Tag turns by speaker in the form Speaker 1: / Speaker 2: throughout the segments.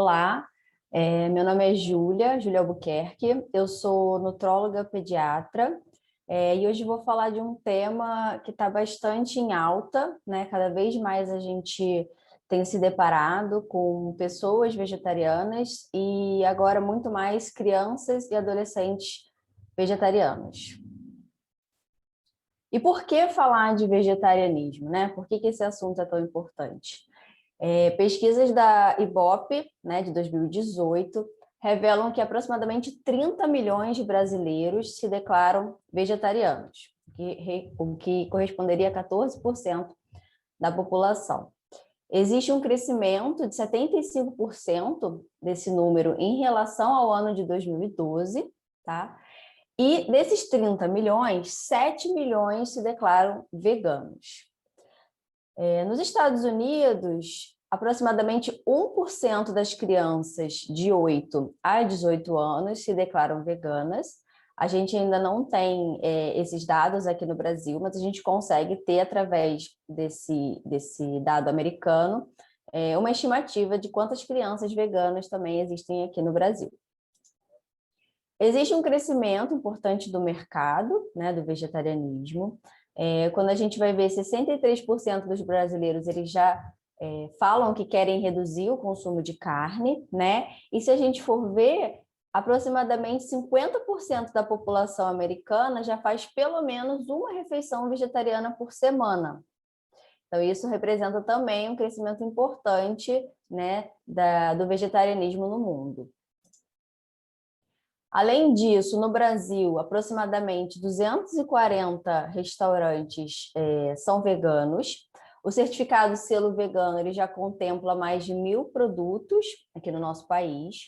Speaker 1: Olá, meu nome é Júlia Albuquerque, eu sou nutróloga pediatra e hoje vou falar de um tema que está bastante em alta, né? Cada vez mais a gente tem se deparado com pessoas vegetarianas e agora muito mais crianças e adolescentes vegetarianos. E por que falar de vegetarianismo, né? Por que esse assunto é tão importante? Pesquisas da Ibope, né, de 2018, revelam que aproximadamente 30 milhões de brasileiros se declaram vegetarianos, o que corresponderia a 14% da população. Existe um crescimento de 75% desse número em relação ao ano de 2012, tá? E desses 30 milhões, 7 milhões se declaram veganos. Nos Estados Unidos, aproximadamente 1% das crianças de 8 a 18 anos se declaram veganas. A gente ainda não tem esses dados aqui no Brasil, mas a gente consegue ter, através desse dado americano, uma estimativa de quantas crianças veganas também existem aqui no Brasil. Existe um crescimento importante do mercado, né, do vegetarianismo. Quando a gente vai ver, 63% dos brasileiros eles já falam que querem reduzir o consumo de carne, né? E se a gente for ver, aproximadamente 50% da população americana já faz pelo menos uma refeição vegetariana por semana. Então, isso representa também um crescimento importante, né, do vegetarianismo no mundo. Além disso, no Brasil, aproximadamente 240 restaurantes são veganos. O certificado selo vegano ele já contempla mais de 1.000 produtos aqui no nosso país.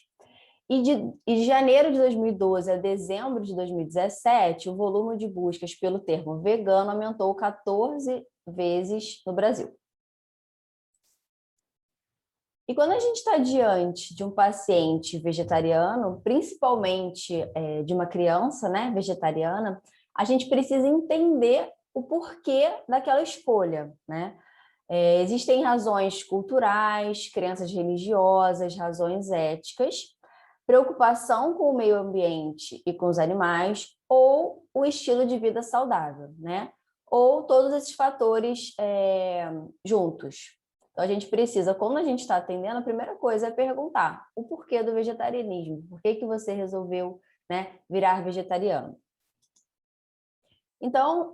Speaker 1: E de janeiro de 2012 a dezembro de 2017, o volume de buscas pelo termo vegano aumentou 14 vezes no Brasil. E quando a gente está diante de um paciente vegetariano, principalmente de uma criança, né, vegetariana, a gente precisa entender o porquê daquela escolha, né? Existem razões culturais, crenças religiosas, razões éticas, preocupação com o meio ambiente e com os animais, ou o estilo de vida saudável, né? Ou todos esses fatores juntos. Então, a gente precisa, quando a gente está atendendo, a primeira coisa é perguntar o porquê do vegetarianismo, por que você resolveu, né, virar vegetariano. Então,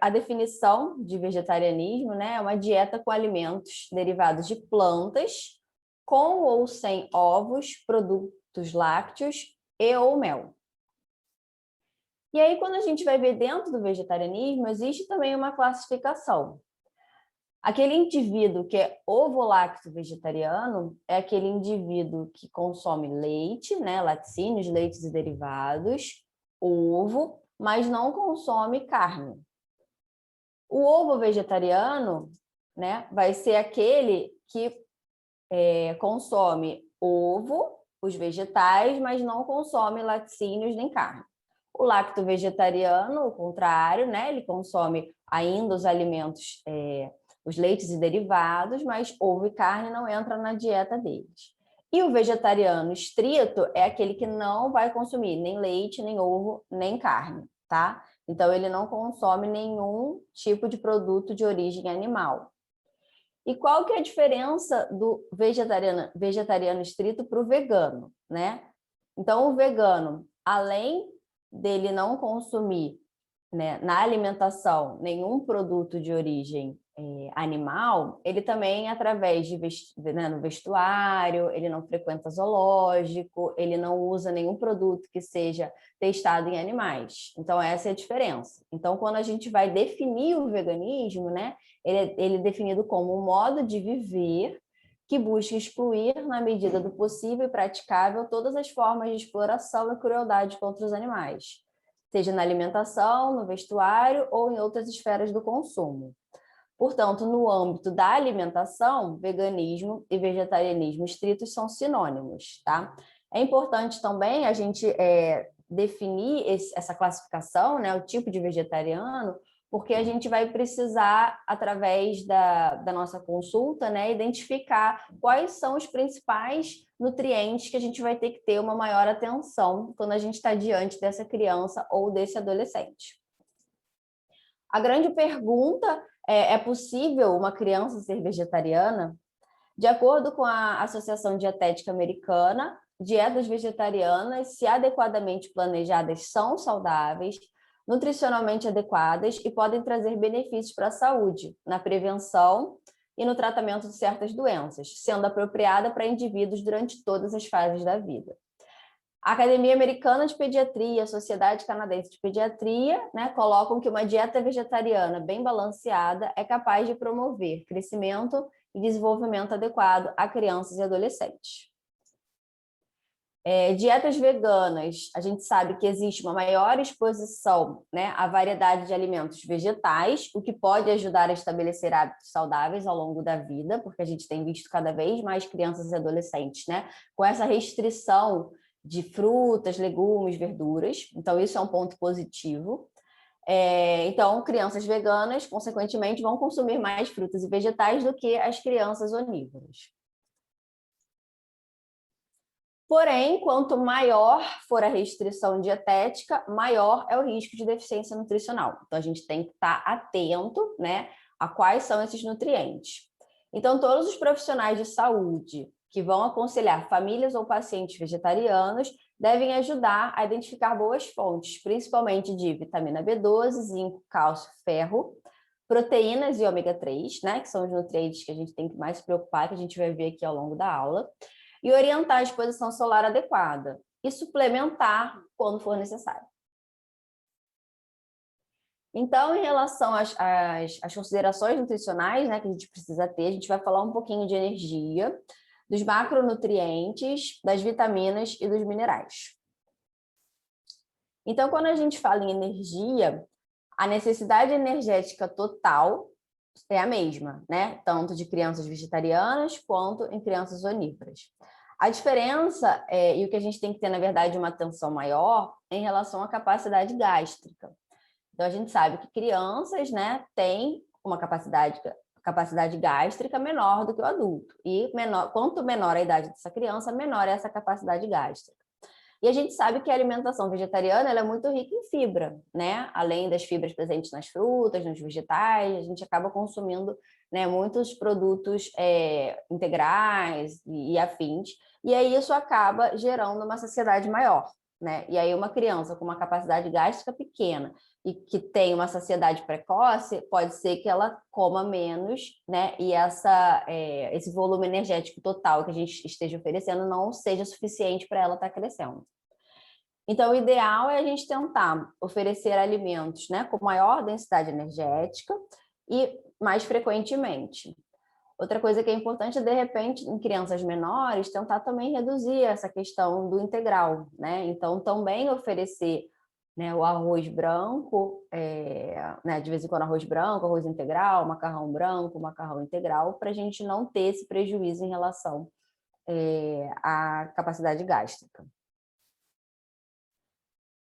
Speaker 1: a definição de vegetarianismo, né, é uma dieta com alimentos derivados de plantas, com ou sem ovos, produtos lácteos e ou mel. E aí, quando a gente vai ver dentro do vegetarianismo, existe também uma classificação. Aquele indivíduo que é ovo-lacto vegetariano é aquele indivíduo que consome leite, né, laticínios, leites e derivados, ovo, mas não consome carne. O ovo vegetariano, né, vai ser aquele que consome ovo, os vegetais, mas não consome laticínios nem carne. O lacto vegetariano, o contrário, né, ele consome ainda os alimentos os leites e derivados, mas ovo e carne não entram na dieta deles. E o vegetariano estrito é aquele que não vai consumir nem leite, nem ovo, nem carne, tá? Então, ele não consome nenhum tipo de produto de origem animal. E qual que é a diferença do vegetariano estrito para o vegano, né? Então, o vegano, além dele não consumir, né, na alimentação nenhum produto de origem animal, ele também, através de no vestuário, ele não frequenta zoológico, ele não usa nenhum produto que seja testado em animais. Então, essa é a diferença. Então, quando a gente vai definir o veganismo, né, ele é definido como um modo de viver que busca excluir, na medida do possível e praticável, todas as formas de exploração e crueldade contra os animais, seja na alimentação, no vestuário ou em outras esferas do consumo. Portanto, no âmbito da alimentação, veganismo e vegetarianismo estritos são sinônimos, tá? É importante também a gente definir essa classificação, né, o tipo de vegetariano, porque a gente vai precisar, através da nossa consulta, né, identificar quais são os principais nutrientes que a gente vai ter que ter uma maior atenção quando a gente está diante dessa criança ou desse adolescente. A grande pergunta é possível uma criança ser vegetariana? De acordo com a Associação Dietética Americana, dietas vegetarianas, se adequadamente planejadas, são saudáveis, nutricionalmente adequadas e podem trazer benefícios para a saúde, na prevenção e no tratamento de certas doenças, sendo apropriada para indivíduos durante todas as fases da vida. A Academia Americana de Pediatria e a Sociedade Canadense de Pediatria, né, colocam que uma dieta vegetariana bem balanceada é capaz de promover crescimento e desenvolvimento adequado a crianças e adolescentes. Dietas veganas, a gente sabe que existe uma maior exposição, né, à variedade de alimentos vegetais, o que pode ajudar a estabelecer hábitos saudáveis ao longo da vida, porque a gente tem visto cada vez mais crianças e adolescentes, né, com essa restrição de frutas, legumes, verduras. Então, isso é um ponto positivo. Então, crianças veganas, consequentemente, vão consumir mais frutas e vegetais do que as crianças onívoras. Porém, quanto maior for a restrição dietética, maior é o risco de deficiência nutricional. Então, a gente tem que estar atento, né, a quais são esses nutrientes. Então, todos os profissionais de saúde que vão aconselhar famílias ou pacientes vegetarianos devem ajudar a identificar boas fontes, principalmente de vitamina B12, zinco, cálcio, ferro, proteínas e ômega 3, né, que são os nutrientes que a gente tem que mais se preocupar, que a gente vai ver aqui ao longo da aula, e orientar a exposição solar adequada e suplementar quando for necessário. Então, em relação às considerações nutricionais, né, que a gente precisa ter, a gente vai falar um pouquinho de energia, dos macronutrientes, das vitaminas e dos minerais. Então, quando a gente fala em energia, a necessidade energética total é a mesma, né? Tanto de crianças vegetarianas quanto em crianças onívoras. A diferença, e o que a gente tem que ter, na verdade, uma atenção maior, é em relação à capacidade gástrica. Então, a gente sabe que crianças, né, têm uma capacidade gástrica menor do que o adulto. E quanto menor a idade dessa criança, menor é essa capacidade gástrica. E a gente sabe que a alimentação vegetariana ela é muito rica em fibra, né? Além das fibras presentes nas frutas, nos vegetais, a gente acaba consumindo, né, muitos produtos integrais e afins. E aí isso acaba gerando uma saciedade maior, né? E aí uma criança com uma capacidade gástrica pequena e que tem uma saciedade precoce, pode ser que ela coma menos, né? E esse volume energético total que a gente esteja oferecendo não seja suficiente para ela estar crescendo. Então, o ideal é a gente tentar oferecer alimentos, né, com maior densidade energética e mais frequentemente. Outra coisa que é importante é, de repente, em crianças menores, tentar também reduzir essa questão do integral, né? Então, também oferecer, né, o arroz branco, né, de vez em quando arroz branco, arroz integral, macarrão branco, macarrão integral, para a gente não ter esse prejuízo em relação à capacidade gástrica.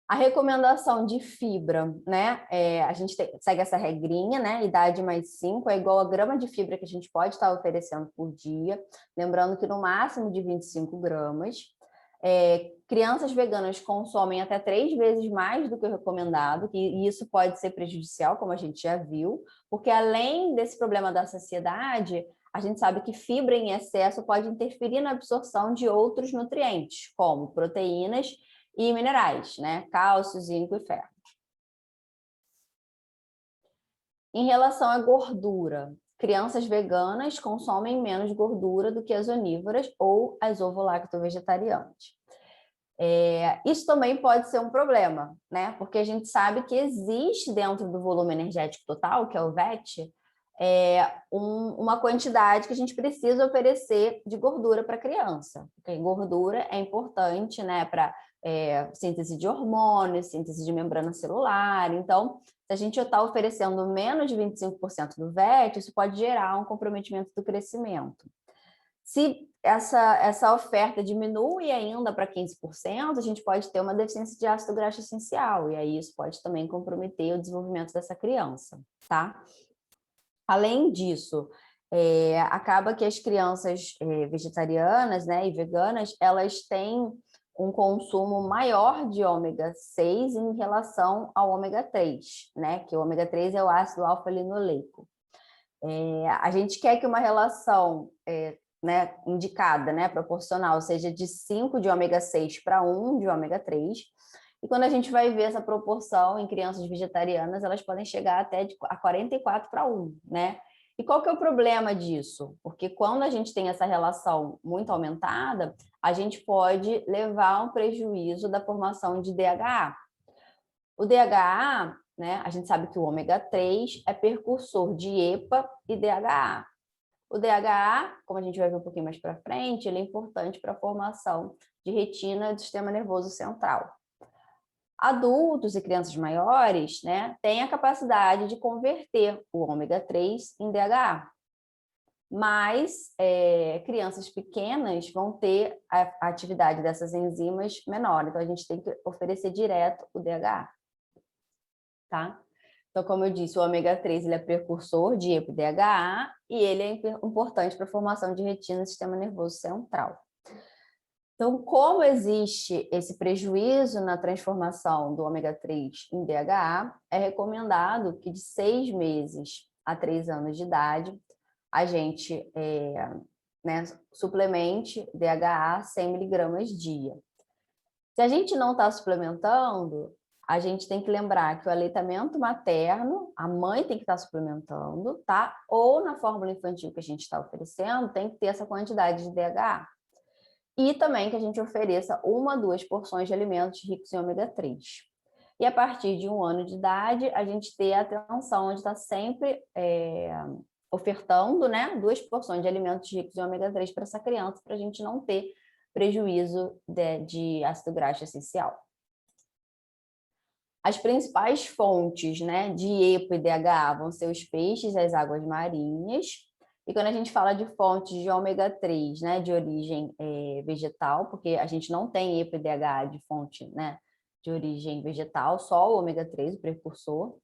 Speaker 1: A recomendação de fibra, né? A gente segue essa regrinha, né? Idade mais 5 é igual a grama de fibra que a gente pode estar oferecendo por dia. Lembrando que no máximo de 25 gramas. Crianças veganas consomem até 3 vezes mais do que o recomendado, e isso pode ser prejudicial, como a gente já viu, porque além desse problema da saciedade, a gente sabe que fibra em excesso pode interferir na absorção de outros nutrientes, como proteínas e minerais, né? Cálcio, zinco e ferro. Em relação à gordura, crianças veganas consomem menos gordura do que as onívoras ou as ovo-lacto-vegetarianas. Isso também pode ser um problema, né? Porque a gente sabe que existe dentro do volume energético total, que é o VET, uma quantidade que a gente precisa oferecer de gordura para a criança. Porque gordura é importante, né, para síntese de hormônios, síntese de membrana celular. Então, se a gente está oferecendo menos de 25% do VET, isso pode gerar um comprometimento do crescimento. Se essa oferta diminui ainda para 15%, a gente pode ter uma deficiência de ácido graxo essencial, e aí isso pode também comprometer o desenvolvimento dessa criança, tá? Além disso, acaba que as crianças vegetarianas, né, e veganas, elas têm um consumo maior de ômega 6 em relação ao ômega 3, né? Que o ômega 3 é o ácido alfa-linoleico. A gente quer que uma relação né, indicada, né, proporcional, seja de 5 de ômega 6 para 1 de ômega 3. E quando a gente vai ver essa proporção em crianças vegetarianas, elas podem chegar até a 44 para 1, né? E qual que é o problema disso? Porque quando a gente tem essa relação muito aumentada, a gente pode levar a um prejuízo da formação de DHA. O DHA, né, a gente sabe que o ômega 3 é precursor de EPA e DHA. O DHA, como a gente vai ver um pouquinho mais para frente, ele é importante para a formação de retina do sistema nervoso central. Adultos e crianças maiores, né, têm a capacidade de converter o ômega 3 em DHA. Mas crianças pequenas vão ter a atividade dessas enzimas menor, então a gente tem que oferecer direto o DHA. Tá? Então, como eu disse, o ômega 3 ele é precursor de EPA e DHA e ele é importante para a formação de retina do sistema nervoso central. Então, como existe esse prejuízo na transformação do ômega 3 em DHA, é recomendado que de 6 meses a 3 anos de idade, a gente né, suplemente DHA 100 miligramas dia. Se a gente não está suplementando, a gente tem que lembrar que o aleitamento materno, a mãe tem que estar suplementando, tá? Ou na fórmula infantil que a gente está oferecendo, tem que ter essa quantidade de DHA. E também que a gente ofereça 1 a 2 porções de alimentos ricos em ômega 3. E a partir de 1 ano de idade, a gente ter atenção onde está sempre ofertando, né, 2 porções de alimentos ricos em ômega 3 para essa criança, para a gente não ter prejuízo de ácido graxo essencial. As principais fontes, né, de EPA e DHA vão ser os peixes e as águas marinhas. E quando a gente fala de fontes de ômega 3, né, de origem vegetal, porque a gente não tem EPA e DHA de fonte, né, de origem vegetal, só o ômega 3, o precursor.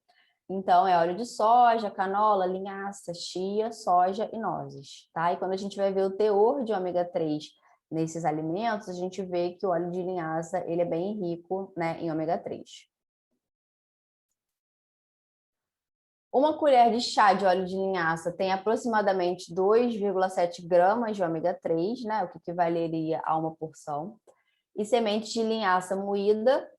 Speaker 1: Então, é óleo de soja, canola, linhaça, chia, soja e nozes, tá? E quando a gente vai ver o teor de ômega 3 nesses alimentos, a gente vê que o óleo de linhaça, ele é bem rico, né, em ômega 3. Uma colher de chá de óleo de linhaça tem aproximadamente 2,7 gramas de ômega 3, né, o que equivaleria a uma porção. E semente de linhaça moída,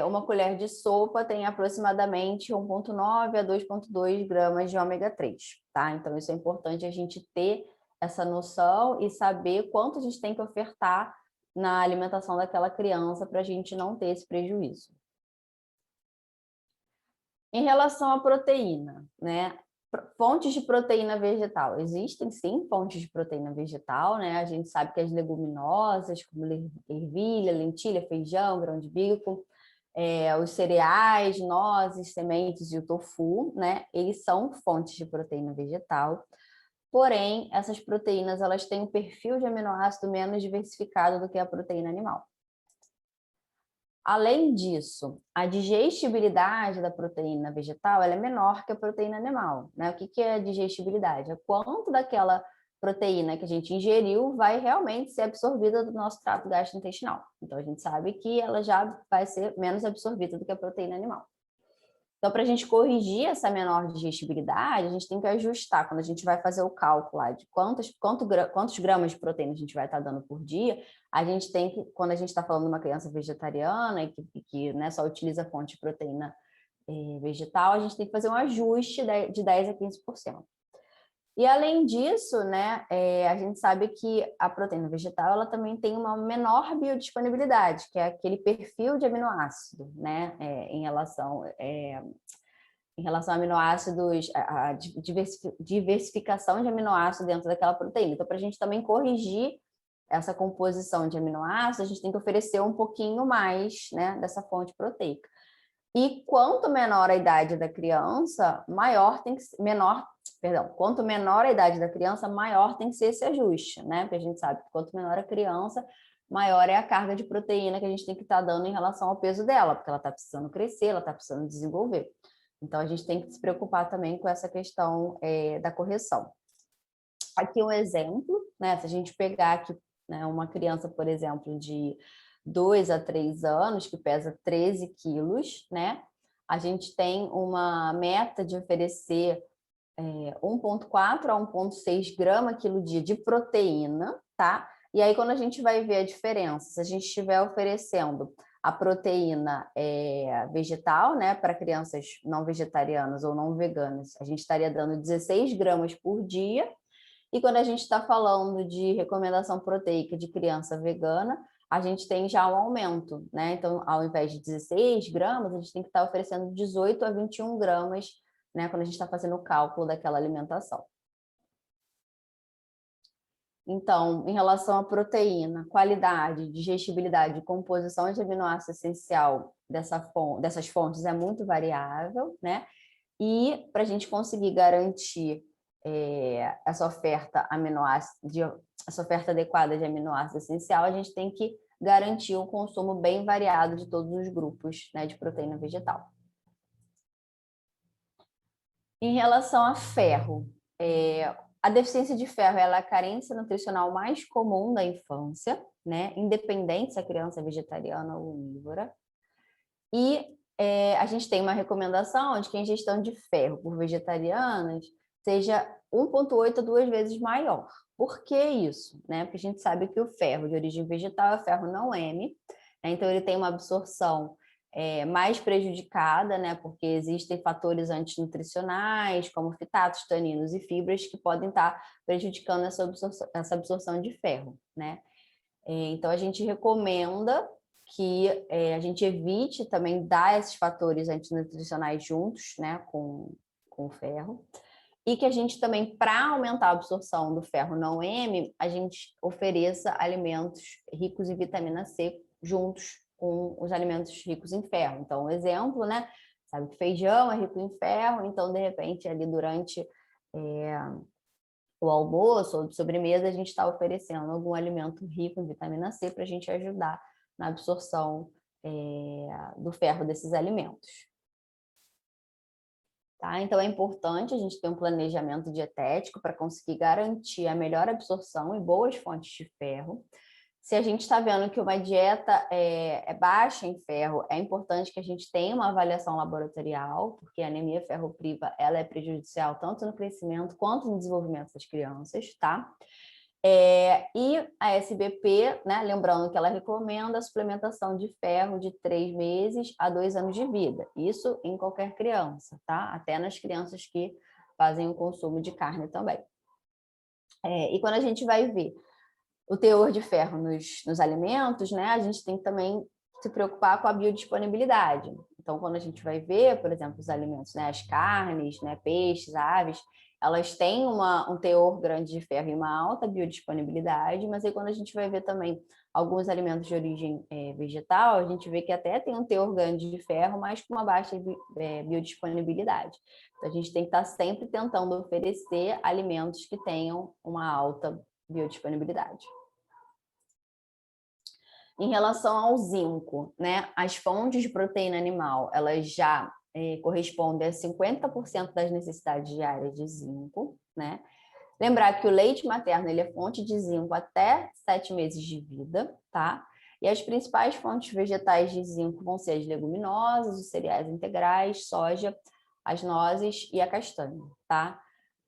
Speaker 1: uma colher de sopa tem aproximadamente 1,9 a 2,2 gramas de ômega 3, tá? Então, isso é importante a gente ter essa noção e saber quanto a gente tem que ofertar na alimentação daquela criança para a gente não ter esse prejuízo. Em relação à proteína, né? Fontes de proteína vegetal. Existem, sim, fontes de proteína vegetal, né? A gente sabe que as leguminosas, como ervilha, lentilha, feijão, grão de bico, os cereais, nozes, sementes e o tofu, né? Eles são fontes de proteína vegetal. Porém, essas proteínas, elas têm um perfil de aminoácido menos diversificado do que a proteína animal. Além disso, a digestibilidade da proteína vegetal ela é menor que a proteína animal, né? O que é a digestibilidade? É quanto daquela proteína que a gente ingeriu vai realmente ser absorvida do nosso trato gastrointestinal. Então, a gente sabe que ela já vai ser menos absorvida do que a proteína animal. Então, para a gente corrigir essa menor digestibilidade, a gente tem que ajustar, quando a gente vai fazer o cálculo lá de quantos gramas de proteína a gente vai estar dando por dia, a gente tem que, quando a gente está falando de uma criança vegetariana e que né, só utiliza fonte de proteína vegetal, a gente tem que fazer um ajuste de 10 a 15%. E além disso, né, a gente sabe que a proteína vegetal ela também tem uma menor biodisponibilidade, que é aquele perfil de aminoácido, né, em relação a aminoácidos, a diversificação de aminoácidos dentro daquela proteína. Então, para a gente também corrigir essa composição de aminoácidos, a gente tem que oferecer um pouquinho mais, né, dessa fonte proteica. E quanto menor a idade da criança, menor Perdão, quanto menor a idade da criança, maior tem que ser esse ajuste, né? Porque a gente sabe que quanto menor a criança, maior é a carga de proteína que a gente tem que estar dando em relação ao peso dela, porque ela está precisando crescer, ela está precisando desenvolver. Então, a gente tem que se preocupar também com essa questão da correção. Aqui um exemplo, né? Se a gente pegar aqui, né, uma criança, por exemplo, de 2 a 3 anos, que pesa 13 quilos, né? A gente tem uma meta de oferecer 1,4 a 1,6 grama quilo dia de proteína, tá? E aí, quando a gente vai ver a diferença, se a gente estiver oferecendo a proteína vegetal, né, para crianças não vegetarianas ou não veganas, a gente estaria dando 16 gramas por dia. E quando a gente está falando de recomendação proteica de criança vegana, a gente tem já um aumento, né? Então, ao invés de 16 gramas, a gente tem que estar oferecendo 18 a 21 gramas, né? Quando a gente está fazendo o cálculo daquela alimentação. Então, em relação à proteína, qualidade, digestibilidade, composição de aminoácido essencial dessas fontes é muito variável, né? E para a gente conseguir garantir essa oferta essa oferta adequada de aminoácido essencial, a gente tem que garantir um consumo bem variado de todos os grupos, né, de proteína vegetal. Em relação a ferro, a deficiência de ferro ela é a carência nutricional mais comum da infância, né, independente se a criança é vegetariana ou onívora. E a gente tem uma recomendação de que a ingestão de ferro por vegetarianas seja 1,8 a 2 vezes maior. Por que isso? Né? Porque a gente sabe que o ferro de origem vegetal é ferro não M, né? Então ele tem uma absorção mais prejudicada, né? Porque existem fatores antinutricionais, como fitatos, taninos e fibras, que podem estar prejudicando essa absorção de ferro, né? Então a gente recomenda que a gente evite também dar esses fatores antinutricionais juntos, né, com o ferro. E que a gente também, para aumentar a absorção do ferro não M, a gente ofereça alimentos ricos em vitamina C juntos com os alimentos ricos em ferro. Então, um exemplo, né? Sabe que feijão é rico em ferro, então, de repente, ali durante o almoço ou de sobremesa, a gente está oferecendo algum alimento rico em vitamina C para a gente ajudar na absorção do ferro desses alimentos. Tá? Então, é importante a gente ter um planejamento dietético para conseguir garantir a melhor absorção e boas fontes de ferro. Se a gente está vendo que uma dieta é baixa em ferro, é importante que a gente tenha uma avaliação laboratorial, porque a anemia ferropriva ela é prejudicial tanto no crescimento quanto no desenvolvimento das crianças, tá? E a SBP, né, lembrando que ela recomenda a suplementação de ferro de 3 meses a 2 anos de vida. Isso em qualquer criança, tá? Até nas crianças que fazem o consumo de carne também. E quando a gente vai ver o teor de ferro nos alimentos, né, a gente tem que também se preocupar com a biodisponibilidade. Então, quando a gente vai ver, por exemplo, os alimentos, né, as carnes, né, peixes, aves, elas têm um teor grande de ferro e uma alta biodisponibilidade, mas aí quando a gente vai ver também alguns alimentos de origem vegetal, a gente vê que até tem um teor grande de ferro, mas com uma baixa biodisponibilidade. Então, a gente tem que estar sempre tentando oferecer alimentos que tenham uma alta biodisponibilidade. Em relação ao zinco, né, as fontes de proteína animal, elas já correspondem a 50% das necessidades diárias de zinco, né? Lembrar que o leite materno ele é fonte de zinco até 7 meses de vida, tá? E as principais fontes vegetais de zinco vão ser as leguminosas, os cereais integrais, soja, as nozes e a castanha, tá?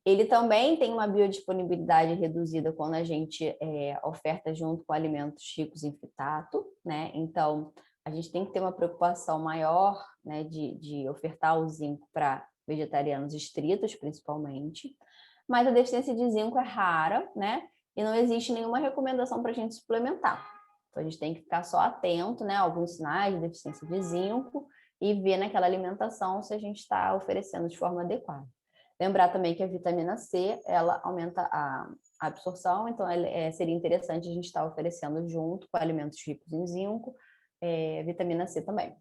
Speaker 1: Ele também tem uma biodisponibilidade reduzida quando a gente oferta junto com alimentos ricos em fitato, né? Então, a gente tem que ter uma preocupação maior, né, de ofertar o zinco para vegetarianos estritos, principalmente. Mas a deficiência de zinco é rara, né? E não existe nenhuma recomendação para a gente suplementar. Então, a gente tem que ficar só atento, né, a alguns sinais de deficiência de zinco e ver naquela alimentação se a gente está oferecendo de forma adequada. Lembrar também que a vitamina C, ela aumenta a absorção, então seria interessante a gente estar oferecendo junto com alimentos ricos em zinco, vitamina C também.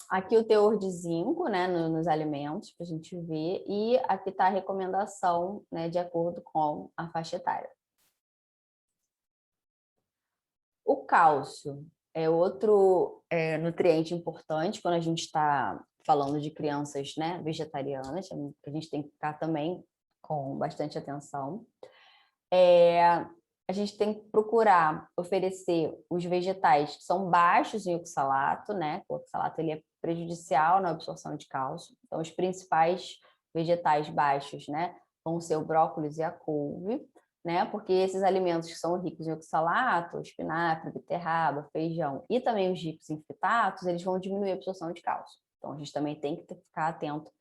Speaker 1: Aqui o teor de zinco, né, nos alimentos, para a gente ver, e aqui está a recomendação, né, de acordo com a faixa etária. O cálcio é outro nutriente importante quando a gente está falando de crianças, né, vegetarianas, a gente tem que ficar também com bastante atenção. A gente tem que procurar oferecer os vegetais que são baixos em oxalato, né? O oxalato ele é prejudicial na absorção de cálcio. Então, os principais vegetais baixos, né, vão ser o brócolis e a couve, né? Porque esses alimentos que são ricos em oxalato, espinafre, beterraba, feijão e também os ricos em fitatos, eles vão diminuir a absorção de cálcio. Então, a gente também tem que ficar atento,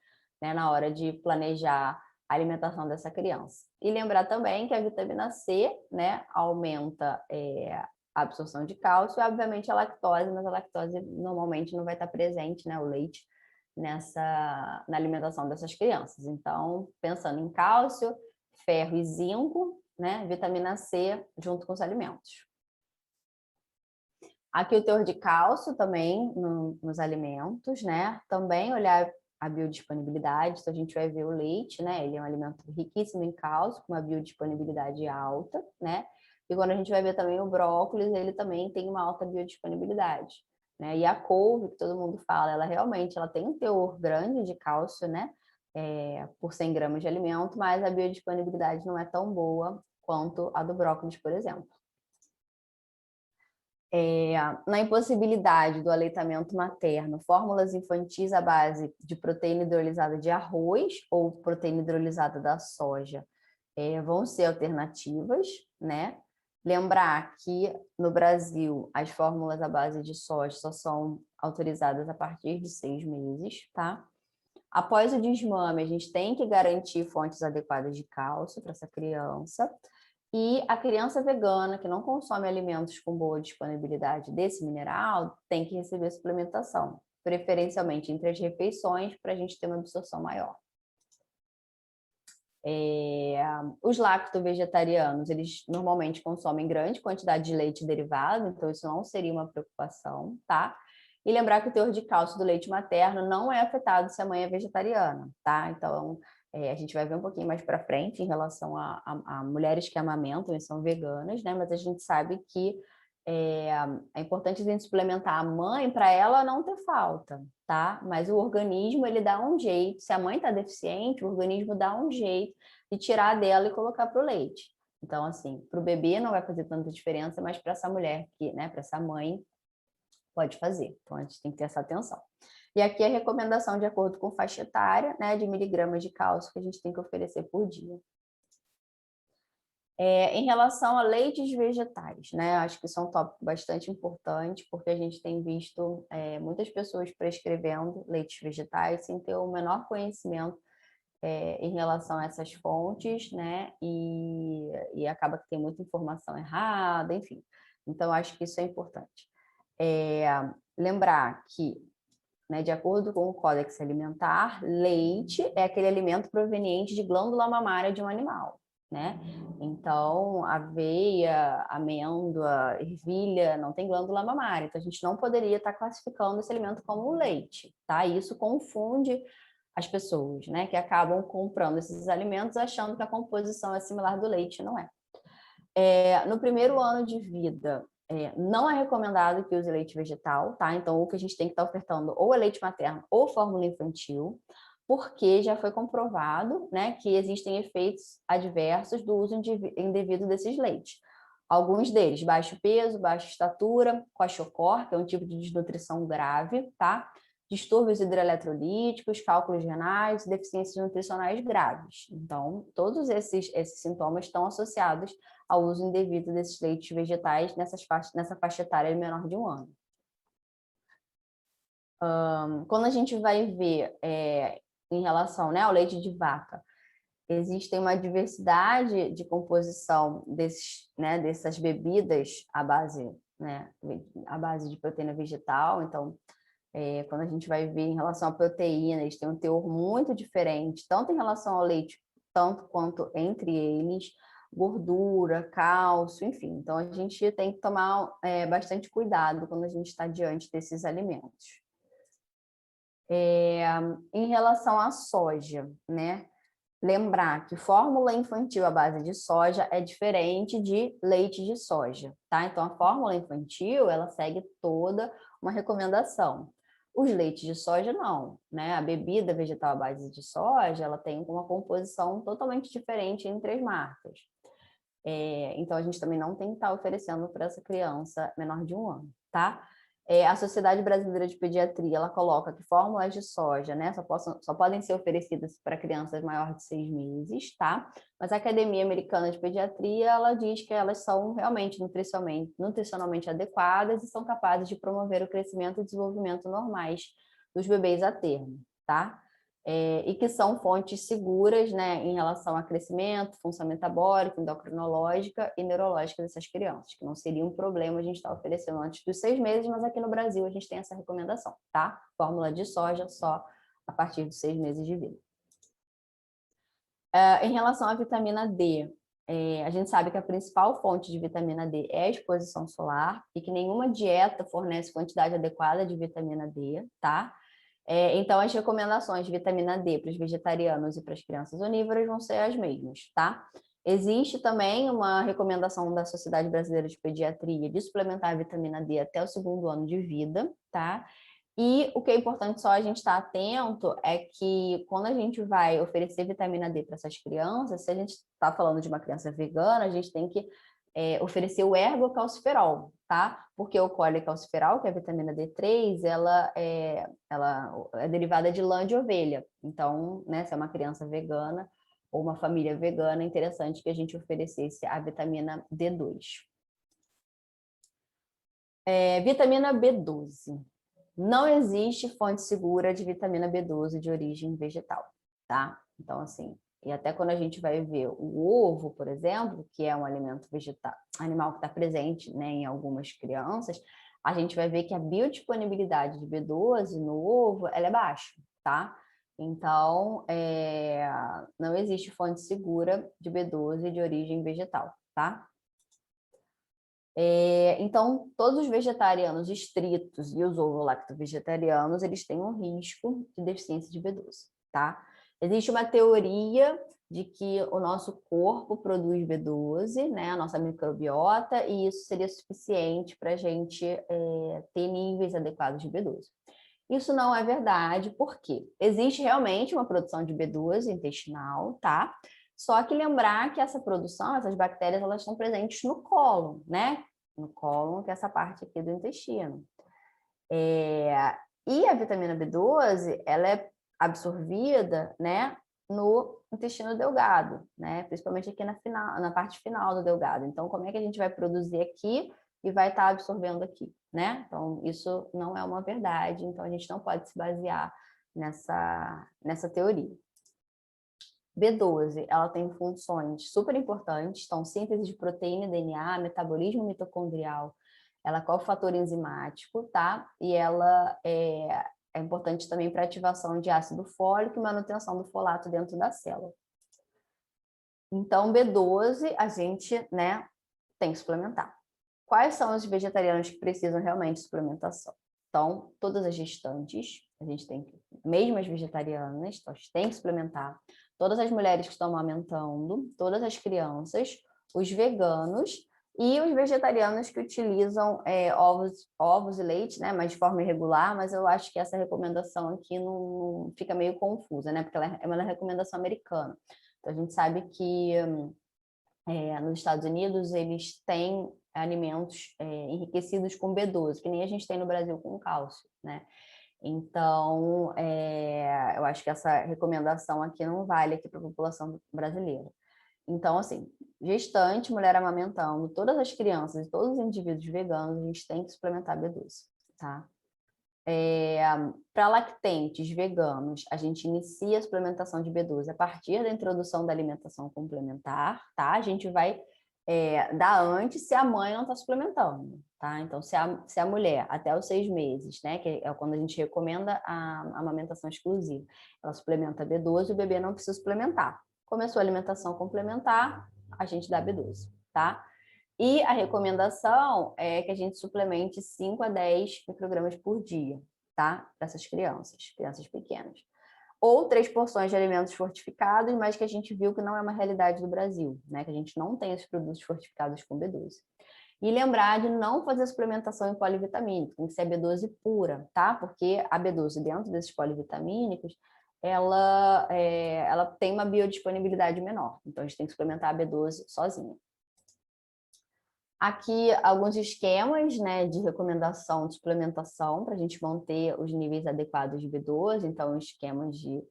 Speaker 1: né, na hora de planejar a alimentação dessa criança. E lembrar também que a vitamina C, né, aumenta a absorção de cálcio e, obviamente, a lactose, mas a lactose normalmente não vai estar presente, né, o leite, na alimentação dessas crianças. Então, pensando em cálcio, ferro e zinco, né, vitamina C junto com os alimentos. Aqui o teor de cálcio também nos alimentos, né? Também olhar a biodisponibilidade, então a gente vai ver o leite, né? Ele é um alimento riquíssimo em cálcio, com uma biodisponibilidade alta, né? E quando a gente vai ver também o brócolis, ele também tem uma alta biodisponibilidade, né? E a couve, que todo mundo fala, ela realmente ela tem um teor grande de cálcio, né? Por 100 gramas de alimento, mas a biodisponibilidade não é tão boa quanto a do brócolis, por exemplo. Na impossibilidade do aleitamento materno, fórmulas infantis à base de proteína hidrolisada de arroz ou proteína hidrolisada da soja vão ser alternativas, né? Lembrar que no Brasil as fórmulas à base de soja só são autorizadas a partir de 6 meses, tá? Após o desmame, a gente tem que garantir fontes adequadas de cálcio para essa criança. E a criança vegana que não consome alimentos com boa disponibilidade desse mineral tem que receber suplementação, preferencialmente entre as refeições, para a gente ter uma absorção maior. Os lacto-vegetarianos, eles normalmente consomem grande quantidade de leite derivado, então isso não seria uma preocupação, tá? E lembrar que o teor de cálcio do leite materno não é afetado se a mãe é vegetariana, tá? Então, a gente vai ver um pouquinho mais para frente em relação a mulheres que amamentam e são veganas, né? Mas a gente sabe que é importante a gente suplementar a mãe para ela não ter falta, tá? Mas o organismo, ele dá um jeito, se a mãe está deficiente, o organismo dá um jeito de tirar dela e colocar para o leite. Então, assim, para o bebê não vai fazer tanta diferença, mas para essa mulher, né, para essa mãe, pode fazer. Então, a gente tem que ter essa atenção. E aqui a recomendação de acordo com faixa etária, né, de miligramas de cálcio que a gente tem que oferecer por dia. Em relação a leites vegetais, né? Acho que isso é um tópico bastante importante, porque a gente tem visto muitas pessoas prescrevendo leites vegetais sem ter o menor conhecimento em relação a essas fontes, né? E acaba que tem muita informação errada, enfim. Então, acho que isso é importante. Lembrar que, né, de acordo com o Códex Alimentar, leite é aquele alimento proveniente de glândula mamária de um animal, né? Então, aveia, amêndoa, ervilha, não tem glândula mamária. Então, a gente não poderia estar classificando esse alimento como leite, tá? E isso confunde as pessoas, né? Que acabam comprando esses alimentos achando que a composição é similar do leite, não é. No primeiro ano de vida, não é recomendado que use leite vegetal, tá? Então, o que a gente tem que estar ofertando ou é leite materno ou fórmula infantil, porque já foi comprovado, né, que existem efeitos adversos do uso indevido desses leites. Alguns deles, baixo peso, baixa estatura, kwashiorkor, que é um tipo de desnutrição grave, tá? Distúrbios hidroeletrolíticos, cálculos renais, deficiências nutricionais graves. Então, todos esses sintomas estão associados ao uso indevido desses leites vegetais nessa faixa etária menor de 1 ano. Quando a gente vai ver em relação, né, ao leite de vaca, existe uma diversidade de composição dessas bebidas à base de proteína vegetal. Então, quando a gente vai ver em relação à proteína, eles têm um teor muito diferente, tanto em relação ao leite, tanto quanto entre eles, gordura, cálcio, enfim. Então, a gente tem que tomar bastante cuidado quando a gente está diante desses alimentos. Em relação à soja, né? Lembrar que fórmula infantil à base de soja é diferente de leite de soja, tá? Então, a fórmula infantil, ela segue toda uma recomendação. Os leites de soja, não, né? A bebida vegetal à base de soja, ela tem uma composição totalmente diferente entre as marcas. Então, a gente também não tem que estar oferecendo para essa criança menor de 1 ano, tá? A Sociedade Brasileira de Pediatria, ela coloca que fórmulas de soja, né, só podem ser oferecidas para crianças maiores de 6 meses, tá? Mas a Academia Americana de Pediatria, ela diz que elas são realmente nutricionalmente adequadas e são capazes de promover o crescimento e desenvolvimento normais dos bebês a termo, tá? E que são fontes seguras, né, em relação a crescimento, função metabólica, endocrinológica e neurológica dessas crianças, que não seria um problema a gente estar oferecendo antes dos 6 meses, mas aqui no Brasil a gente tem essa recomendação, tá? Fórmula de soja só a partir dos 6 meses de vida. Em relação à vitamina D, a gente sabe que a principal fonte de vitamina D é a exposição solar e que nenhuma dieta fornece quantidade adequada de vitamina D, tá? Então, as recomendações de vitamina D para os vegetarianos e para as crianças onívoras vão ser as mesmas, tá? Existe também uma recomendação da Sociedade Brasileira de Pediatria de suplementar a vitamina D até o 2º ano de vida, tá? E o que é importante só a gente estar atento é que quando a gente vai oferecer vitamina D para essas crianças, se a gente está falando de uma criança vegana, a gente tem que oferecer o ergocalciferol, tá? Porque o colecalciferol, que é a vitamina D3, ela é derivada de lã de ovelha. Então, né, se é uma criança vegana ou uma família vegana, é interessante que a gente oferecesse a vitamina D2. Vitamina B12. Não existe fonte segura de vitamina B12 de origem vegetal, tá? Então, assim, e até quando a gente vai ver o ovo, por exemplo, que é um alimento vegetal, animal que está presente, né, em algumas crianças, a gente vai ver que a biodisponibilidade de B12 no ovo, ela é baixa, tá? Então, não existe fonte segura de B12 de origem vegetal, tá? Então, todos os vegetarianos estritos e os ovo-lacto-vegetarianos, eles têm um risco de deficiência de B12, tá? Existe uma teoria de que o nosso corpo produz B12, né, a nossa microbiota, e isso seria suficiente para a gente ter níveis adequados de B12. Isso não é verdade, porque existe realmente uma produção de B12 intestinal, tá? Só que lembrar que essa produção, essas bactérias, elas estão presentes no cólon, né? No cólon, que é essa parte aqui do intestino. E a vitamina B12, ela é absorvida, né, no intestino delgado, né? Principalmente aqui na parte final do delgado. Então, como é que a gente vai produzir aqui e vai estar absorvendo aqui, né? Então, isso não é uma verdade, então a gente não pode se basear nessa teoria. B12, ela tem funções super importantes, então síntese de proteína e DNA, metabolismo mitocondrial, ela é cofator enzimático, tá? E ela é importante também para ativação de ácido fólico e manutenção do folato dentro da célula. Então, B12, a gente, né, tem que suplementar. Quais são os vegetarianos que precisam realmente de suplementação? Então, todas as gestantes, a gente tem que, mesmo as vegetarianas, então a gente tem que suplementar. Todas as mulheres que estão amamentando, todas as crianças, os veganos e os vegetarianos que utilizam ovos e leite, né, mas de forma irregular, mas eu acho que essa recomendação aqui não fica meio confusa, né, porque ela é uma recomendação americana. Então, a gente sabe que nos Estados Unidos eles têm alimentos enriquecidos com B12, que nem a gente tem no Brasil com cálcio, né? Então, eu acho que essa recomendação aqui não vale aqui para a população brasileira. Então, assim, gestante, mulher amamentando, todas as crianças e todos os indivíduos veganos, a gente tem que suplementar B12, tá? Para lactentes veganos, a gente inicia a suplementação de B12 a partir da introdução da alimentação complementar, tá? A gente vai dar antes se a mãe não está suplementando, tá? Então, se a mulher, até os 6 meses, né, que é quando a gente recomenda a amamentação exclusiva, ela suplementa B12, o bebê não precisa suplementar. Começou a alimentação complementar, a gente dá B12, tá? E a recomendação é que a gente suplemente 5 a 10 microgramas por dia, tá? Para essas crianças pequenas. Ou 3 porções de alimentos fortificados, mas que a gente viu que não é uma realidade do Brasil, né? Que a gente não tem esses produtos fortificados com B12. E lembrar de não fazer suplementação em polivitamínico, tem que ser a B12 pura, tá? Porque a B12 dentro desses polivitamínicos, ela tem uma biodisponibilidade menor. Então, a gente tem que suplementar a B12 sozinha. Aqui, alguns esquemas, né, de recomendação de suplementação para a gente manter os níveis adequados de B12. Então, esquemas de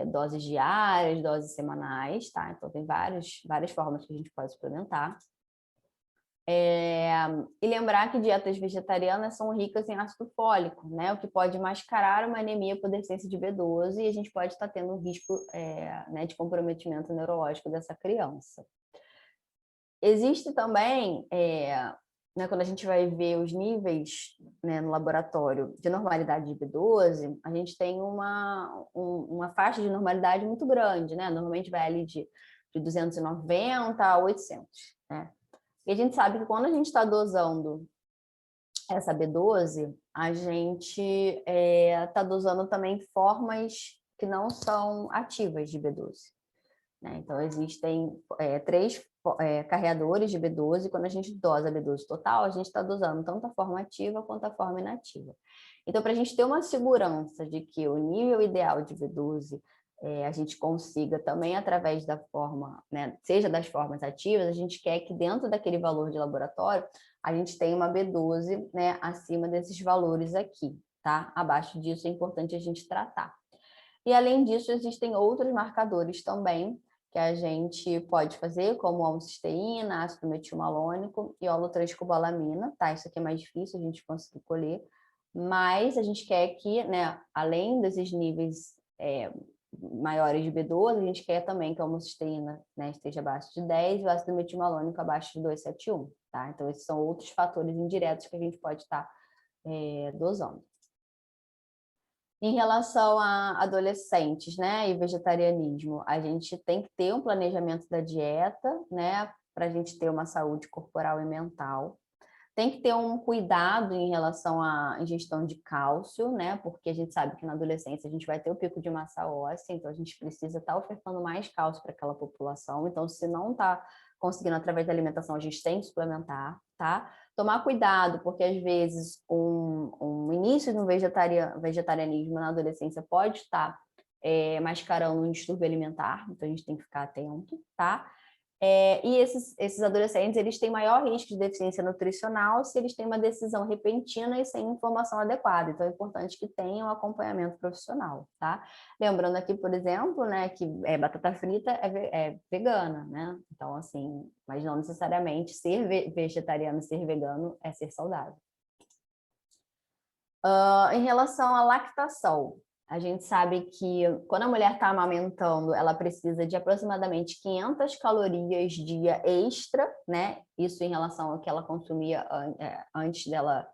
Speaker 1: doses diárias, doses semanais, tá? Então, tem várias formas que a gente pode suplementar. E lembrar que dietas vegetarianas são ricas em ácido fólico, né? O que pode mascarar uma anemia por deficiência de B12 e a gente pode estar tendo um risco né, de comprometimento neurológico dessa criança. Existe também, né, quando a gente vai ver os níveis, né, no laboratório de normalidade de B12, a gente tem uma faixa de normalidade muito grande, né? Normalmente vai ali de 290 a 800, né? E a gente sabe que quando a gente está dosando essa B12, a gente está dosando também formas que não são ativas de B12. Né? Então, existem 3 carreadores de B12. Quando a gente dosa a B12 total, a gente está dosando tanto a forma ativa quanto a forma inativa. Então, para a gente ter uma segurança de que o nível ideal de B12 a gente consiga também através da forma, né, seja das formas ativas, a gente quer que dentro daquele valor de laboratório, a gente tenha uma B12, né, acima desses valores aqui, tá? Abaixo disso é importante a gente tratar. E além disso, existem outros marcadores também que a gente pode fazer, como homocisteína, ácido metilmalônico e holotranscobalamina, tá? Isso aqui é mais difícil a gente conseguir colher, mas a gente quer que, né, além desses níveis maiores de B12, a gente quer também que a homocisteína, né, esteja abaixo de 10 e o ácido metilmalônico abaixo de 271, tá? Então, esses são outros fatores indiretos que a gente pode estar dosando. Em relação a adolescentes, né, e vegetarianismo, a gente tem que ter um planejamento da dieta, né, para a gente ter uma saúde corporal e mental. Tem que ter um cuidado em relação à ingestão de cálcio, né? Porque a gente sabe que na adolescência a gente vai ter o pico de massa óssea, então a gente precisa estar ofertando mais cálcio para aquela população. Então, se não está conseguindo através da alimentação, a gente tem que suplementar, tá? Tomar cuidado, porque às vezes um início de um vegetarianismo na adolescência pode estar mascarando um distúrbio alimentar, então a gente tem que ficar atento, tá? E esses adolescentes, eles têm maior risco de deficiência nutricional se eles têm uma decisão repentina e sem informação adequada. Então, é importante que tenham acompanhamento profissional, tá? Lembrando aqui, por exemplo, né, que batata frita é vegana, né? Então, assim, mas não necessariamente ser vegetariano e ser vegano é ser saudável. Em relação à lactação, a gente sabe que quando a mulher está amamentando, ela precisa de aproximadamente 500 calorias dia extra, né? Isso em relação ao que ela consumia antes dela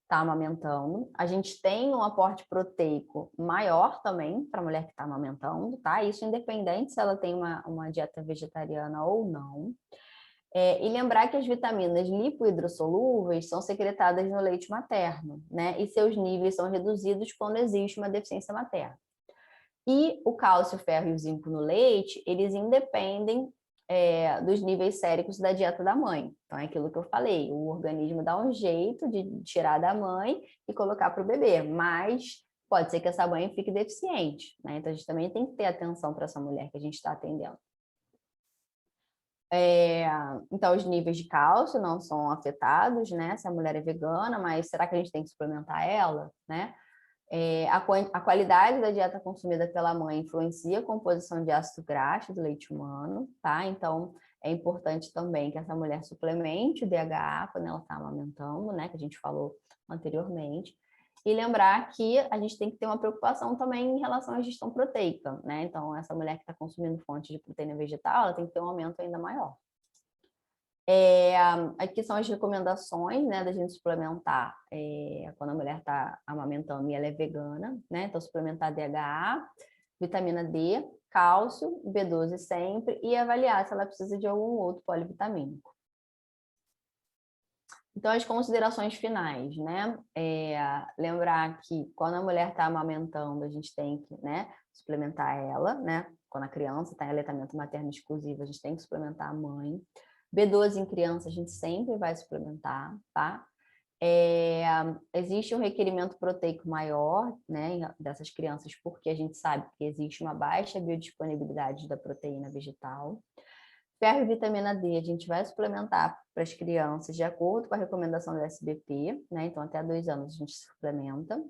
Speaker 1: estar amamentando. A gente tem um aporte proteico maior também para a mulher que está amamentando, tá? Isso independente se ela tem uma dieta vegetariana ou não. E lembrar que as vitaminas lipohidrossolúveis são secretadas no leite materno, né? E seus níveis são reduzidos quando existe uma deficiência materna. E o cálcio, o ferro e o zinco no leite, eles independem dos níveis séricos da dieta da mãe. Então, é aquilo que eu falei, o organismo dá um jeito de tirar da mãe e colocar para o bebê, mas pode ser que essa mãe fique deficiente, né? Então, a gente também tem que ter atenção para essa mulher que a gente está atendendo. Então, os níveis de cálcio não são afetados, né? Se a mulher é vegana, mas será que a gente tem que suplementar ela, né? A qualidade da dieta consumida pela mãe influencia a composição de ácido graxo do leite humano, tá? Então, é importante também que essa mulher suplemente o DHA quando ela está amamentando, né? Que a gente falou anteriormente. E lembrar que a gente tem que ter uma preocupação também em relação à ingestão proteica, né? Então, essa mulher que está consumindo fonte de proteína vegetal, ela tem que ter um aumento ainda maior. Aqui são as recomendações, né, da gente suplementar quando a mulher está amamentando e ela é vegana, né? Então, suplementar DHA, vitamina D, cálcio, B12 sempre, e avaliar se ela precisa de algum outro polivitamínico. Então, as considerações finais, né? Lembrar que quando a mulher está amamentando, a gente tem que, né, suplementar ela, né? Quando a criança está em aleitamento materno exclusivo, a gente tem que suplementar a mãe. B12 em criança, a gente sempre vai suplementar, tá? Existe um requerimento proteico maior, né, dessas crianças, porque a gente sabe que existe uma baixa biodisponibilidade da proteína vegetal. Ferro e vitamina D, a gente vai suplementar para as crianças de acordo com a recomendação do SBP, né? Então, até 2 anos a gente suplementa.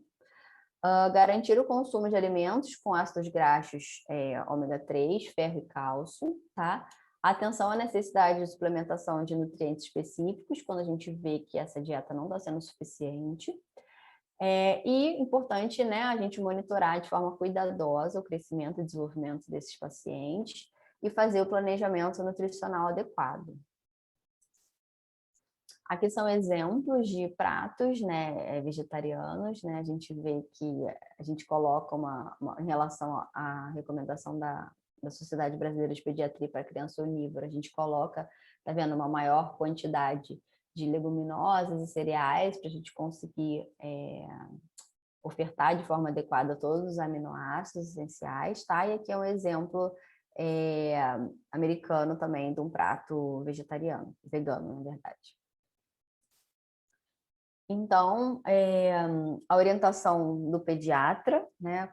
Speaker 1: Garantir o consumo de alimentos com ácidos graxos ômega 3, ferro e cálcio, tá? Atenção à necessidade de suplementação de nutrientes específicos, quando a gente vê que essa dieta não está sendo suficiente. E importante, né, a gente monitorar de forma cuidadosa o crescimento e desenvolvimento desses pacientes e fazer o planejamento nutricional adequado. Aqui são exemplos de pratos, né, vegetarianos, né? A gente vê que a gente coloca em relação à recomendação da Sociedade Brasileira de Pediatria para Criança Onívora, a gente coloca, tá vendo, uma maior quantidade de leguminosas e cereais para a gente conseguir ofertar de forma adequada todos os aminoácidos essenciais, tá? E aqui é um exemplo americano também de um prato vegetariano, vegano, na verdade. Então, a orientação do pediatra, né,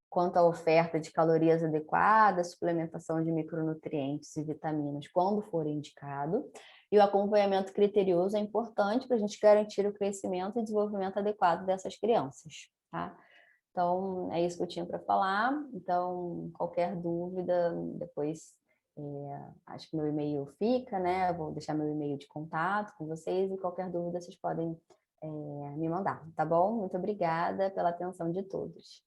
Speaker 1: quanto à oferta de calorias adequadas, suplementação de micronutrientes e vitaminas quando for indicado, e o acompanhamento criterioso é importante para a gente garantir o crescimento e desenvolvimento adequado dessas crianças, tá? Então, é isso que eu tinha para falar. Então, qualquer dúvida, depois acho que meu e-mail fica, né? Vou deixar meu e-mail de contato com vocês e qualquer dúvida vocês podem me mandar, tá bom? Muito obrigada pela atenção de todos.